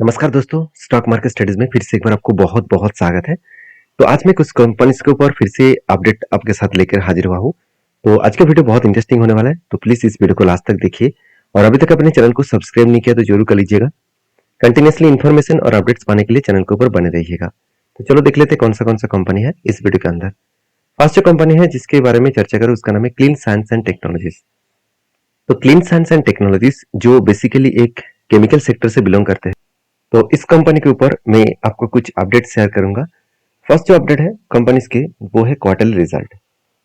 नमस्कार दोस्तों, stock market studies में फिर से एक बार आपको बहुत बहुत स्वागत है। तो आज मैं कुछ कंपनीज के ऊपर फिर से अपडेट आपके साथ लेकर हाजिर हुआ हूँ। तो आज का वीडियो बहुत इंटरेस्टिंग होने वाला है, तो प्लीज इस वीडियो को लास्ट तक देखिए। और अभी तक अपने चैनल को सब्सक्राइब नहीं किया तो जरूर कर लीजिएगा। कंटिन्यूसली इन्फॉर्मेशन और अपडेट्स पाने के लिए चैनल के ऊपर बने रहिएगा। तो चलो देख लेते हैं कौन सा कंपनी है इस वीडियो के अंदर। फर्स्ट जो कंपनी है जिसके बारे में चर्चा करूँ उसका नाम है क्लीन साइंस एंड टेक्नोलॉजीज। तो क्लीन साइंस एंड टेक्नोलॉजीज जो बेसिकली एक केमिकल सेक्टर से बिलोंग करते हैं। तो इस कंपनी के ऊपर मैं आपको कुछ अपडेट शेयर करूंगा। फर्स्ट जो अपडेट है कंपनीज के वो है क्वार्टरली रिजल्ट।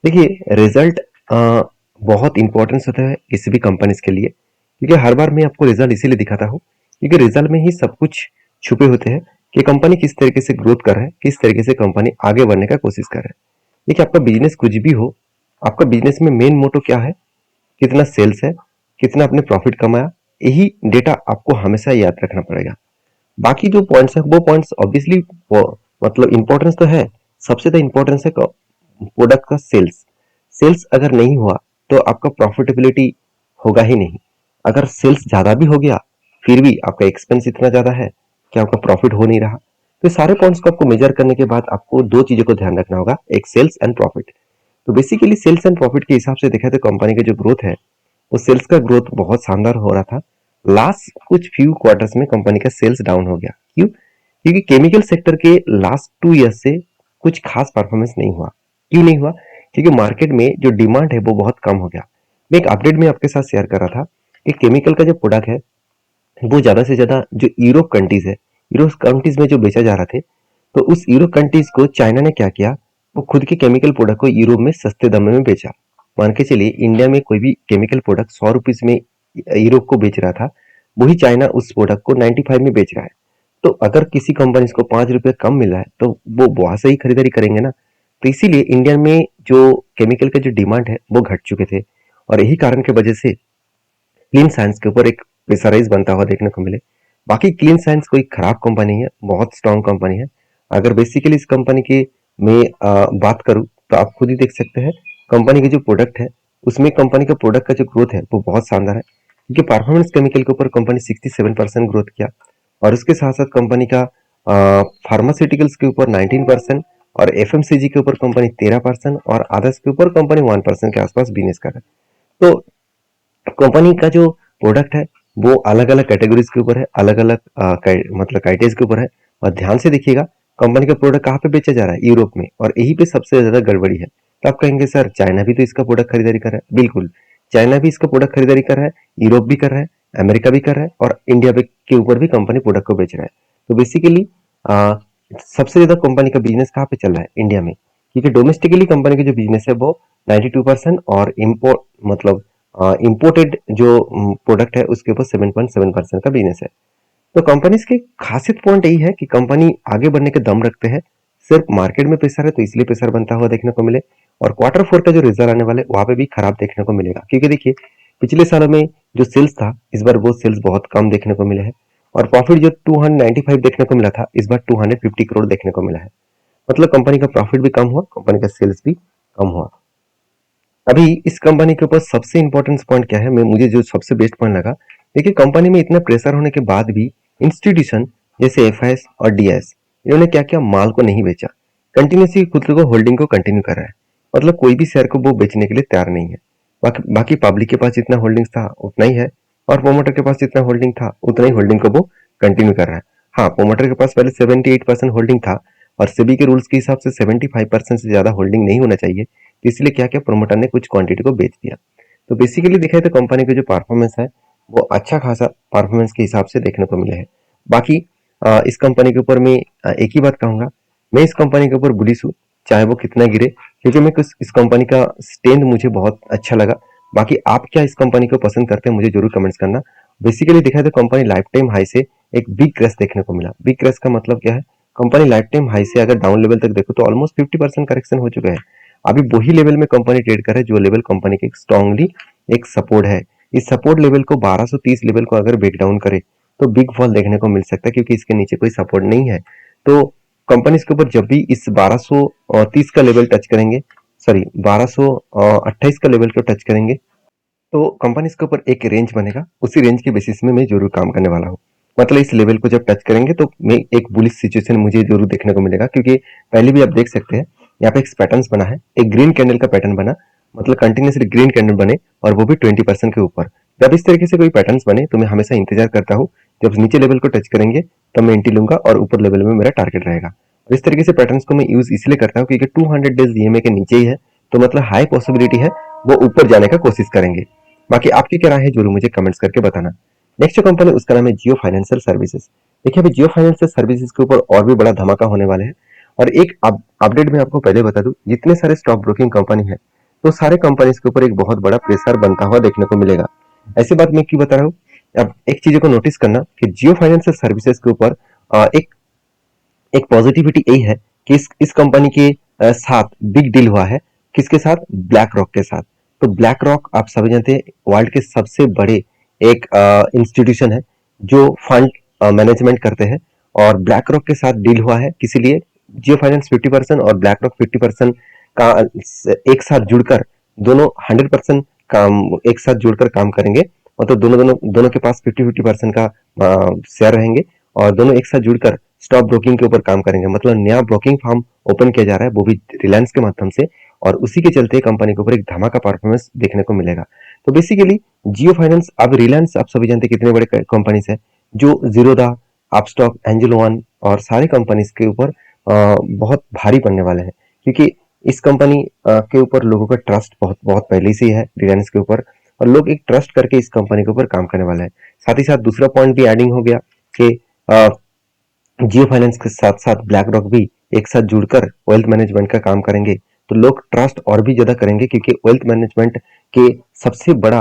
देखिए रिजल्ट बहुत इंपॉर्टेंस होता है किसी भी कंपनीज के लिए, क्योंकि हर बार मैं आपको रिजल्ट इसीलिए दिखाता हूँ क्योंकि रिजल्ट में ही सब कुछ छुपे होते हैं कि कंपनी किस तरीके से ग्रोथ कर रहा है, किस तरीके से कंपनी आगे बढ़ने का कोशिश कर रहा है। देखिए आपका बिजनेस कुछ भी हो, आपका बिजनेस में मेन मोटो क्या है, कितना सेल्स है, कितना आपने प्रॉफिट कमाया, यही डेटा आपको हमेशा याद रखना पड़ेगा। बाकी जो पॉइंट्स है वो पॉइंट्स ऑब्वियसली मतलब इंपॉर्टेंस तो है। सबसे ज्यादा इंपॉर्टेंस है प्रोडक्ट का सेल्स। सेल्स अगर नहीं हुआ तो आपका प्रॉफिटेबिलिटी होगा ही नहीं। अगर सेल्स ज्यादा भी हो गया फिर भी आपका एक्सपेंस इतना ज्यादा है कि आपका प्रॉफिट हो नहीं रहा। तो सारे पॉइंट्स को आपको मेजर करने के बाद आपको दो चीजों को ध्यान रखना होगा, एक सेल्स एंड प्रॉफिट। तो बेसिकली सेल्स एंड प्रॉफिट के हिसाब से देखा तो कंपनी का जो ग्रोथ है वो सेल्स का ग्रोथ बहुत शानदार हो रहा था। लास्ट कुछ फ्यू क्वार्टर्स में कंपनी का सेल्स डाउन हो गया। क्यों? क्योंकि केमिकल सेक्टर के लास्ट 2 ईयर से कुछ खास परफॉर्मेंस नहीं हुआ। क्यों नहीं हुआ? क्योंकि मार्केट में जो डिमांड है वो बहुत कम हो गया। मैं एक अपडेट में आपके साथ शेयर कर रहा था कि केमिकल का जो प्रोडक्ट है वो ज्यादा से ज्यादा जो यूरोप कंट्रीज है, यूरोप कंट्रीज में जो बेचा जा रहा थे, तो उस यूरोप कंट्रीज को चाइना ने क्या किया, वो खुद के केमिकल प्रोडक्ट को यूरोप में सस्ते दाम में बेचा। मान के चलिए इंडिया में कोई भी केमिकल प्रोडक्ट 100 रुपीज में यूरोप को बेच रहा था, वही चाइना उस प्रोडक्ट को 95 में बेच रहा है। तो अगर किसी कंपनी को 5 रुपए कम मिल रहा है तो वो वहां से ही खरीदारी करेंगे ना। तो इसीलिए इंडिया में जो केमिकल का जो डिमांड है वो घट चुके थे, और यही कारण की वजह से क्लीन साइंस के ऊपर एक प्रेशराइज बनता हुआ देखने को मिले। बाकी क्लीन साइंस कोई खराब कंपनी है, बहुत स्ट्रांग कंपनी है। अगर बेसिकली इस कंपनी की मैं बात करूं तो आप खुद ही देख सकते हैं कंपनी के जो प्रोडक्ट है उसमें कंपनी का प्रोडक्ट का जो ग्रोथ है वो बहुत शानदार है, क्योंकि परफॉर्मेंस केमिकल के ऊपर कंपनी 67% ग्रोथ किया, और उसके साथ साथ कंपनी का फार्मास्यूटिकल्स के ऊपर 19% और एफएमसीजी के ऊपर कंपनी 13% और अदर्स के ऊपर कंपनी 1% के आसपास बिजनेस कर रहा है। तो कंपनी का जो प्रोडक्ट है वो अलग अलग कैटेगरीज के ऊपर है, अलग अलग मतलब क्राइटेरिया के ऊपर है। और ध्यान से देखिएगा कंपनी का प्रोडक्ट कहाँ पे बेचा जा रहा है, यूरोप में, और यही पे सबसे ज्यादा गड़बड़ी है। तो आप कहेंगे सर चाइना भी तो इसका प्रोडक्ट खरीदारी कर रहा है। बिल्कुल, चाइना भी इसका प्रोडक्ट खरीदारी कर रहा है, यूरोप भी कर रहा है, अमेरिका भी कर रहा है, और इंडिया के ऊपर भी कंपनी प्रोडक्ट को बेच रहा है। तो बेसिकली सबसे ज्यादा कंपनी का बिजनेस कहाँ पे चल रहा है, इंडिया में, क्योंकि डोमेस्टिकली कंपनी का जो बिजनेस है वो 92% और इम्पोर्ट मतलब इम्पोर्टेड जो प्रोडक्ट है उसके ऊपर 7.7% का बिजनेस है। तो कंपनीज की खासियत पॉइंट यही है कि कंपनी आगे बढ़ने के दम रखते हैं। सिर्फ मार्केट में प्रेशर है तो इसलिए प्रेशर बनता हुआ देखने को मिले। और क्वार्टर फोर का जो रिजल्ट आने वाले वहां पे भी खराब देखने को मिलेगा, क्योंकि देखिए पिछले सालों में जो सेल्स था इस बार वो सेल्स बहुत कम देखने को मिले हैं, और प्रॉफिट जो 295 देखने को मिला था इस बार 250 करोड़ देखने को मिला है। मतलब कंपनी का प्रॉफिट भी कम हुआ, कंपनी का सेल्स भी कम हुआ। अभी इस कंपनी के ऊपर सबसे इंपॉर्टेंट पॉइंट क्या है, मैं मुझे जो सबसे बेस्ट पॉइंट लगा, देखिए कंपनी में इतना प्रेशर होने के बाद भी इंस्टीट्यूशन जैसे एफआईएस और डीआईएस इन्होंने क्या किया, माल को नहीं बेचा, कंटिन्यूसली खुद को होल्डिंग को कंटिन्यू कर रहा है। मतलब कोई भी शेयर को वो बेचने के लिए तैयार नहीं है। बाकी पब्लिक के पास जितना होल्डिंग था उतना ही है, और प्रोमोटर के पास जितना होल्डिंग था उतना ही होल्डिंग को वो कंटिन्यू कर रहा है। हाँ, प्रोमोटर के पास पहले 78% होल्डिंग था, और सेबी के रूल्स के हिसाब से 75% से ज्यादा होल्डिंग नहीं होना चाहिए। तो इसलिए क्या किया, प्रोमोटर ने कुछ क्वांटिटी को बेच दिया। तो बेसिकली देखा जाए तो कंपनी का जो परफॉर्मेंस है वो अच्छा खासा परफॉर्मेंस के हिसाब से देखने को मिला है। बाकी इस कंपनी के ऊपर मैं एक ही बात कहूंगा, मैं इस कंपनी के ऊपर बुलिश हूँ, चाहे वो कितना गिरे, क्योंकि मैं कुछ इस कंपनी का स्टैंड मुझे बहुत अच्छा लगा। बाकी आप क्या इस कंपनी को पसंद करते हैं मुझे जरूर कमेंट्स करना। बेसिकली देखा जाए तो कंपनी लाइफ टाइम हाई से एक बिग क्रैश देखने को मिला। बिग क्रैश का मतलब क्या है, कंपनी लाइफ टाइम हाई से अगर डाउन लेवल तक देखो तो ऑलमोस्ट 50% करेक्शन हो चुका है। अभी वही लेवल में कंपनी ट्रेड कर रहा है जो लेवल कंपनी के स्ट्रांगली एक सपोर्ट है। इस सपोर्ट लेवल को 1230 लेवल को अगर ब्रेक डाउन करे तो बिग फॉल देखने को मिल सकता है, क्योंकि इसके नीचे कोई सपोर्ट नहीं है। तो कंपनी के ऊपर जब भी इस 1230 का लेवल टच करेंगे, सॉरी 1228 का लेवल को टच करेंगे, तो कंपनी के ऊपर एक रेंज बनेगा, उसी रेंज के बेसिस में मैं जरूर काम करने वाला हूँ। मतलब इस लेवल को जब टच करेंगे तो मैं एक बुलिश सिचुएशन मुझे जरूर देखने को मिलेगा, क्योंकि पहले भी आप देख सकते हैं यहाँ पे एक पैटर्न बना है, एक ग्रीन कैंडल का पैटर्न बना, मतलब कंटिन्यूसली ग्रीन कैंडल बने और वो भी 20% के ऊपर। जब इस तरीके से कोई पैटर्न बने तो मैं हमेशा इंतजार करता हूँ, जब नीचे लेवल को टच करेंगे तो मैं एंट्री लूंगा और ऊपर लेवल में मेरा टारगेट रहेगा। और इस तरीके से पैटर्न्स को मैं यूज इसलिए करता हूँ क्योंकि 200 डेज ईएमए के नीचे ही है, तो मतलब हाई पॉसिबिलिटी है वो ऊपर जाने का कोशिश करेंगे। बाकी आपकी क्या राय है जरूर मुझे कमेंट्स करके बताना। नेक्स्ट जो कंपनी उसका नाम है जियो फाइनेंशियल सर्विसेज। देखिए अभी जियो फाइनेंशियल सर्विसेज के ऊपर और भी बड़ा धमाका होने वाले हैं। और एक अपडेट मैं आपको पहले बता दूं, जितने सारे स्टॉक ब्रोकिंग कंपनी है तो सारे कंपनीज के ऊपर एक बहुत बड़ा प्रेशर बनता हुआ देखने को मिलेगा। ऐसी बात मैं क्यों बता रहा हूँ, अब एक चीज को नोटिस करना कि जियो फाइनेंशियल सर्विसेज के ऊपर एक एक पॉजिटिविटी यही है कि इस कंपनी के साथ बिग डील हुआ है। किसके साथ? ब्लैक रॉक के साथ। तो ब्लैक रॉक आप सभी जानते हैं वर्ल्ड के सबसे बड़े एक इंस्टीट्यूशन है जो फंड मैनेजमेंट करते हैं। और ब्लैक रॉक के साथ डील हुआ है किसी लिए? जियो फाइनेंस 50% और ब्लैक रॉक 50% का एक साथ जुड़कर दोनों 100% काम एक साथ जुड़कर काम करेंगे। मतलब दोनों दोनों दोनों के पास 50-50% का शेयर रहेंगे और दोनों एक साथ जुड़कर स्टॉक ब्रोकिंग के ऊपर काम करेंगे। मतलब नया ब्रोकिंग फर्म ओपन किया जा रहा है, वो भी रिलायंस के माध्यम से। और उसी के चलते कंपनी के ऊपर एक धमाका परफॉर्मेंस देखने को मिलेगा। तो बेसिकली जियो फाइनेंस, अब रिलायंस आप सभी जानते हैं कितने बड़े कंपनीज है, जो जीरोधा, अपस्टॉक, एंजल वन और सारे कंपनीज के ऊपर बहुत भारी पड़ने वाले हैं, क्योंकि इस कंपनी के ऊपर लोगों का ट्रस्ट बहुत बहुत पहले से ही है रिलायंस के ऊपर। और लोग एक ट्रस्ट करके इस कंपनी के ऊपर काम करने वाले हैं। साथ ही साथ दूसरा पॉइंट भी एडिंग हो गया कि जियो फाइनेंस के साथ साथ ब्लैक रॉक भी एक साथ जुड़कर वेल्थ मैनेजमेंट का काम करेंगे। तो लोग ट्रस्ट और भी ज्यादा करेंगे, क्योंकि वेल्थ मैनेजमेंट के सबसे बड़ा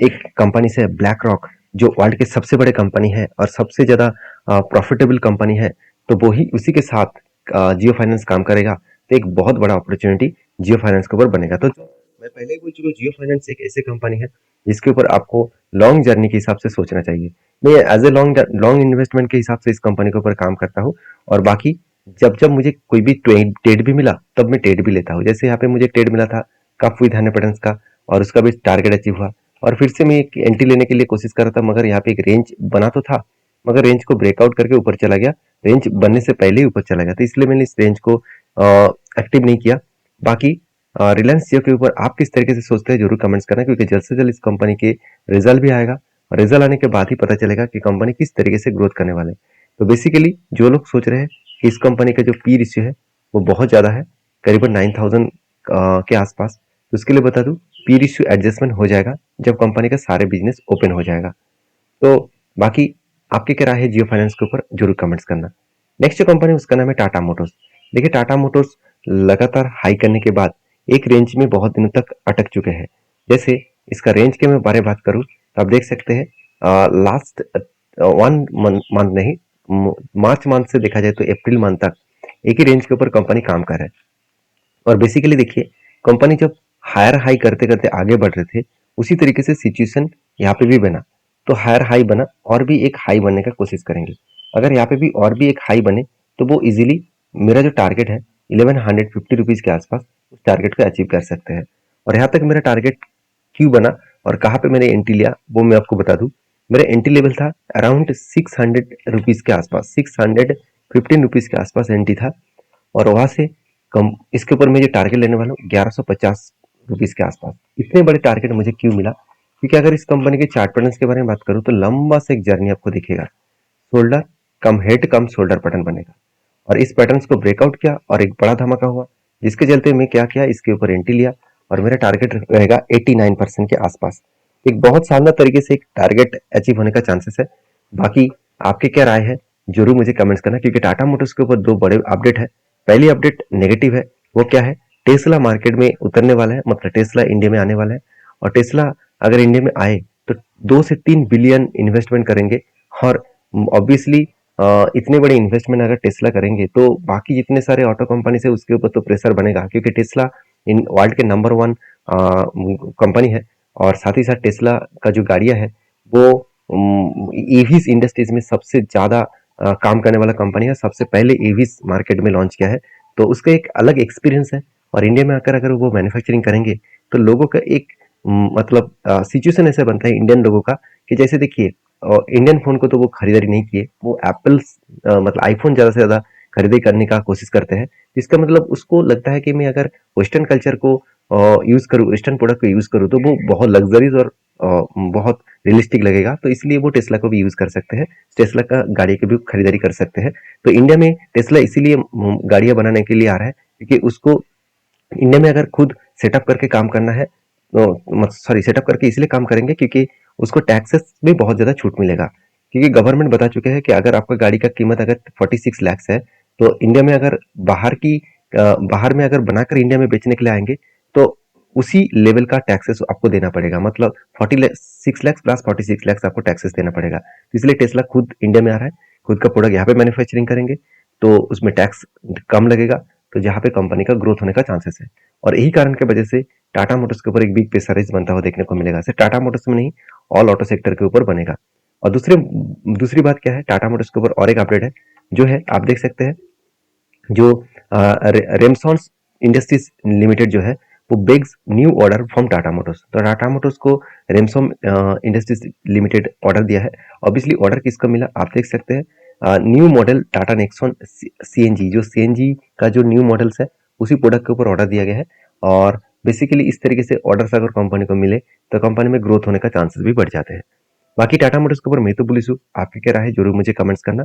एक कंपनी से ब्लैक रॉक, जो वर्ल्ड के सबसे बड़े कंपनी है और सबसे ज्यादा प्रॉफिटेबल कंपनी है, तो वो ही उसी के साथ जियो फाइनेंस काम करेगा। तो एक बहुत बड़ा अपॉर्चुनिटी जियो फाइनेंस के ऊपर बनेगा। तो मैं पहले ही बोल चुका हूँ, जियो फाइनेंस एक ऐसी कंपनी है जिसके ऊपर आपको लॉन्ग जर्नी के हिसाब से सोचना चाहिए। मैं as a long long investment के हिसाब से इस कंपनी के ऊपर काम करता हूँ। और बाकी जब जब मुझे कोई भी ट्रेड भी मिला तब मैं ट्रेड भी लेता हूँ। जैसे यहाँ पे मुझे ट्रेड मिला था कप विद हंड्रेड पैटर्न्स का, और उसका भी टारगेट अचीव हुआ। और फिर से मैं एक एंट्री लेने के लिए कोशिश कर रहा था, मगर यहाँ पे एक रेंज बना तो था, मगर रेंज को ब्रेकआउट करके ऊपर चला गया। रेंज बनने से पहले ही ऊपर चला गया, तो इसलिए मैंने इस रेंज को एक्टिव नहीं किया। बाकी रिलायंस जियो के ऊपर आप किस तरीके से सोचते हैं जरूर कमेंट्स करना, क्योंकि जल्द से जल्द इस कंपनी के रिजल्ट भी आएगा। और रिजल्ट आने के बाद ही पता चलेगा कि कंपनी किस तरीके से ग्रोथ करने वाले हैं। तो बेसिकली जो लोग सोच रहे हैं कि इस कंपनी का जो पी रेशियो है वो बहुत ज़्यादा है, करीबन 9000 के आसपास, तो उसके लिए बता दूं पी रेशियो एडजस्टमेंट हो जाएगा जब कंपनी का सारे बिजनेस ओपन हो जाएगा। तो बाकी आपकी क्या राय है जियो फाइनेंस के ऊपर जरूर कमेंट्स करना। नेक्स्ट जो कंपनी उसका नाम है टाटा मोटर्स। देखिए टाटा मोटर्स लगातार हाई करने के बाद एक रेंज में बहुत दिनों तक अटक चुके हैं। जैसे इसका रेंज के मैं बारे बात करूं तो आप देख सकते हैं लास्ट वन मंथ नहीं, मार्च मंथ से देखा जाए तो अप्रैल मंथ तक एक ही रेंज के ऊपर कंपनी काम कर रहा है। और बेसिकली देखिए कंपनी जब हायर हाई करते करते आगे बढ़ रहे थे, उसी तरीके से सिचुएशन यहाँ पे भी बना। तो हायर हाई बना और भी एक हाई बनने का कोशिश करेंगे। अगर यहाँ पे भी और भी एक हाई बने तो वो इजीली मेरा जो टारगेट है 1150 रुपीज के आसपास, उस टारगेट को अचीव कर सकते हैं। और यहाँ तक मेरा टारगेट क्यों बना और कहाँ पे मैंने एंट्री लिया वो मैं आपको बता दूं। मेरा एंट्री लेवल था अराउंड 600 रुपीज के आसपास, 615 रुपीज के आसपास एंट्री था। और वहां से कम इसके ऊपर मैं जो टारगेट लेने वाला हूँ 1150 रुपीज के आसपास। इतने बड़े टारगेट मुझे क्यों मिला? क्योंकि अगर इस कंपनी के चार्ट पैटर्न्स के बारे में बात करूँ तो लंबा से एक जर्नी आपको दिखेगा। शोल्डर कम हेड कम शोल्डर पैटर्न बनेगा, और इस पैटर्न्स को ब्रेकआउट किया और एक बड़ा धमाका हुआ, जिसके चलते मैं क्या किया, इसके ऊपर एंट्री लिया। और मेरा टारगेट रहेगा 89% के आसपास। एक बहुत शानदार तरीके से एक टारगेट अचीव होने का चांसेस है। बाकी आपके क्या राय है जरूर मुझे कमेंट्स करना, क्योंकि टाटा मोटर्स के ऊपर दो बड़े अपडेट है। पहली अपडेट नेगेटिव है, वो क्या है? टेस्ला मार्केट में उतरने वाला है, मतलब टेस्ला इंडिया में आने वाला है। और टेस्ला अगर इंडिया में आए तो 2 से 3 बिलियन इन्वेस्टमेंट करेंगे। और ऑब्वियसली इतने बड़े इन्वेस्टमेंट अगर टेस्ला करेंगे तो बाकी जितने सारे ऑटो कंपनी है उसके ऊपर तो प्रेशर बनेगा, क्योंकि टेस्ला इन वर्ल्ड के नंबर 1 कंपनी है। और साथ ही साथ टेस्ला का जो गाड़ियां है वो ईवीज इंडस्ट्रीज में सबसे ज्यादा काम करने वाला कंपनी है। सबसे पहले ईवीज मार्केट में लॉन्च किया है, तो उसका एक अलग एक्सपीरियंस है। और इंडिया में आकर अगर वो मैन्युफैक्चरिंग करेंगे तो लोगों का एक मतलब सिचुएशन ऐसा बनता है इंडियन लोगों का कि जैसे देखिए इंडियन फ़ोन को तो वो खरीदारी नहीं किए, वो एप्पल्स मतलब आईफ़ोन ज़्यादा से ज़्यादा खरीदारी करने का कोशिश करते हैं। इसका मतलब उसको लगता है कि मैं अगर वेस्टर्न कल्चर को यूज़ करूँ, वेस्टर्न प्रोडक्ट को यूज़ करूँ तो वो बहुत लग्ज़रीज़ और बहुत रियलिस्टिक लगेगा, तो इसलिए वो टेस्ला को भी यूज़ कर सकते हैं। टेस्ला का गाड़ी की भी खरीदारी कर सकते हैं। तो इंडिया में टेस्ला इसीलिए गाड़ियाँ बनाने के लिए आ रहा है क्योंकि उसको इंडिया में अगर खुद सेटअप करके काम करना है तो सॉरी सेटअप करके इसलिए काम करेंगे क्योंकि उसको टैक्सेस में बहुत ज़्यादा छूट मिलेगा। क्योंकि गवर्नमेंट बता चुके हैं कि अगर आपका गाड़ी का कीमत अगर 46 लाख है तो इंडिया में अगर बाहर में अगर बनाकर इंडिया में बेचने के लिए आएंगे तो उसी लेवल का टैक्सेस आपको देना पड़ेगा। मतलब 46 लाख प्लस 46 लाख आपको टैक्सेस देना पड़ेगा। तो इसलिए टेस्ला खुद इंडिया में आ रहा है, खुद का प्रोडक्ट यहाँ पे मैन्युफैक्चरिंग करेंगे तो उसमें टैक्स कम लगेगा, तो जहाँ पे कंपनी का ग्रोथ होने का चांसेस है। और यही कारण की वजह से टाटा मोटर्स के ऊपर एक बिग प्रेशराइज बनता हुआ देखने को मिलेगा। सिर्फ टाटा मोटर्स में नहीं, ऑल ऑटो सेक्टर के ऊपर बनेगा। और दूसरी बात क्या है, टाटा मोटर्स के ऊपर और एक अपडेट है जो है आप देख सकते हैं, जो रेमसॉन्स इंडस्ट्रीज लिमिटेड जो है वो bags new order from Tata Motors. तो टाटा मोटर्स को रेमसॉन इंडस्ट्रीज लिमिटेड ऑर्डर दिया है। ऑब्वियसली ऑर्डर किसको मिला आप देख सकते हैं, new model Tata Nexon CNG, जो सीएनजी का जो न्यू मॉडल्स है उसी प्रोडक्ट के ऊपर ऑर्डर दिया गया है। और बेसिकली इस तरीके से ऑर्डर्स अगर कंपनी को मिले तो कंपनी में ग्रोथ होने का चांसेस भी बढ़ जाते हैं। बाकी टाटा मोटर्स के ऊपर मैं तो पुलिस हूँ, आपकी क्या राय है जरूर मुझे कमेंट्स करना।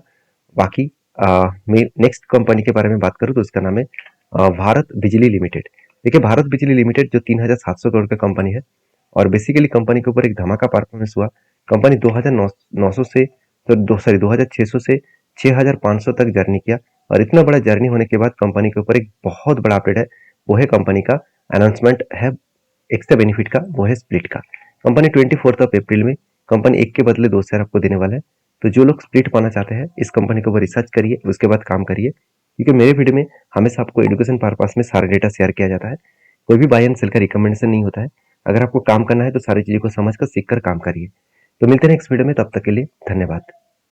बाकी मैं नेक्स्ट कंपनी के बारे में बात करूँ तो उसका नाम है भारत बिजली लिमिटेड। देखिए भारत बिजली लिमिटेड जो 3,700 करोड़ का कंपनी है और बेसिकली कंपनी के ऊपर एक धमाका परफॉर्मेंस हुआ। कंपनी 2,900 से तो 2,600 से 6,500 तक जर्नी किया और इतना बड़ा जर्नी होने के बाद कंपनी के ऊपर एक बहुत बड़ा अपडेट है, वो है कंपनी का अनाउंसमेंट है एक्स्ट्रा बेनिफिट का, वो है स्प्लिट का। कंपनी 24 अप्रैल में कंपनी एक के बदले दो शेयर आपको देने वाला है। तो जो लोग स्प्लिट पाना चाहते हैं इस कंपनी के ऊपर रिसर्च करिए, उसके बाद काम करिए, क्योंकि मेरे वीडियो में हमेशा आपको एजुकेशन पर्पस में सारा डेटा शेयर किया जाता है, कोई भी बाय एंड सेल का रिकमेंडेशन नहीं होता है। अगर आपको काम करना है तो सारी चीज़ों को समझ कर सीख कर काम करिए। तो मिलते हैं नेक्स्ट वीडियो में, तब तक के लिए धन्यवाद।